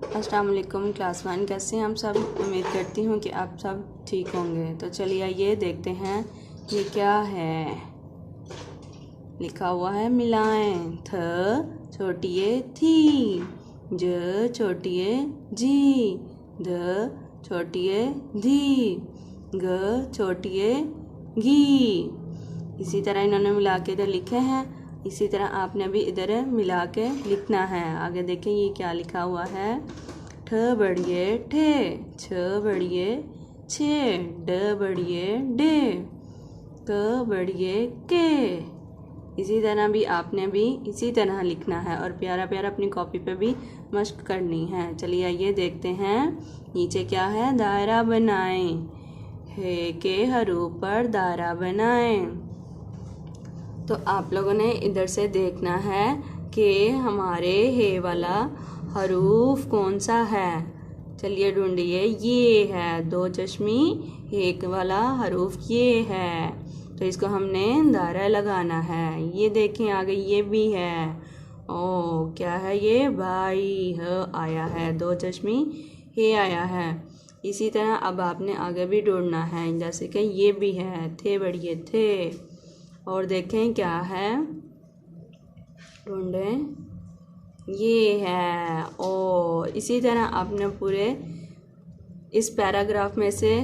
अस्सलाम वालेकुम क्लास 1 कैसे हैं हम सब। उम्मीद करती हूँ कि आप सब ठीक होंगे। तो चलिए आइए देखते हैं ये क्या है। लिखा हुआ है मिलाएं। थ छोटिए थी, ज छोटिए जी, ध छोटिए धी, ग छोटिए घी। इसी तरह इन्होंने मिला के इधर लिखे हैं। इसी तरह आपने भी इधर मिला के लिखना है। आगे देखें ये क्या लिखा हुआ है। ठ बड़िए ठे, छ बड़िए छे, ड बड़िए डे, क बड़िए के। इसी तरह भी आपने भी इसी तरह लिखना है और प्यारा प्यारा अपनी कॉपी पे भी मश्क करनी है। चलिए आइए देखते हैं नीचे क्या है। दायरा बनाएं। हे के हरूफ पर दायरा बनाएं। तो आप लोगों ने इधर से देखना है कि हमारे हे वाला हरूफ कौन सा है। चलिए ढूंढिए। ये है दो चश्मी, एक वाला हरूफ ये है। तो इसको हमने दायरा लगाना है। ये देखें आगे ये भी है। ओ क्या है ये। भाई ह आया है, दो चश्मी हे आया है। इसी तरह अब आपने आगे भी ढूंढना है। जैसे कि ये भी है, थे बढ़िए थे। और देखें क्या है, ढूंढें। ये है ओ। इसी तरह आपने पूरे इस पैराग्राफ में से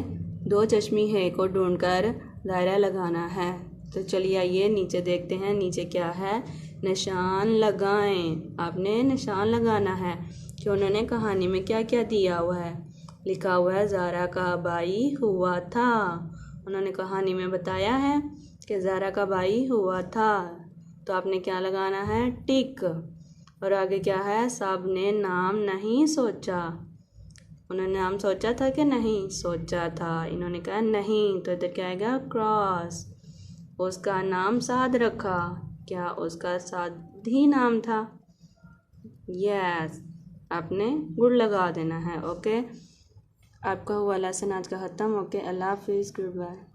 दो चश्मी है को ढूंढकर दायरा लगाना है। तो चलिए आइए नीचे देखते हैं। नीचे क्या है। निशान लगाएं। आपने निशान लगाना है कि उन्होंने कहानी में क्या क्या दिया हुआ है। लिखा हुआ है ज़ारा का भाई हुआ था। उन्होंने कहानी में बताया है कि ज़ारा का भाई हुआ था। तो आपने क्या लगाना है, टिक। और आगे क्या है, साहब ने नाम नहीं सोचा। उन्होंने नाम सोचा था कि नहीं सोचा था। इन्होंने कहा नहीं, तो इधर क्या आएगा, क्रॉस। उसका नाम साद रखा। क्या उसका साद ही नाम था। यस, आपने गुड लगा देना है। ओके, आपका हुआ लेसन आज का ख़त्म। ओके, अल्लाह हाफिज़, गुड बाय।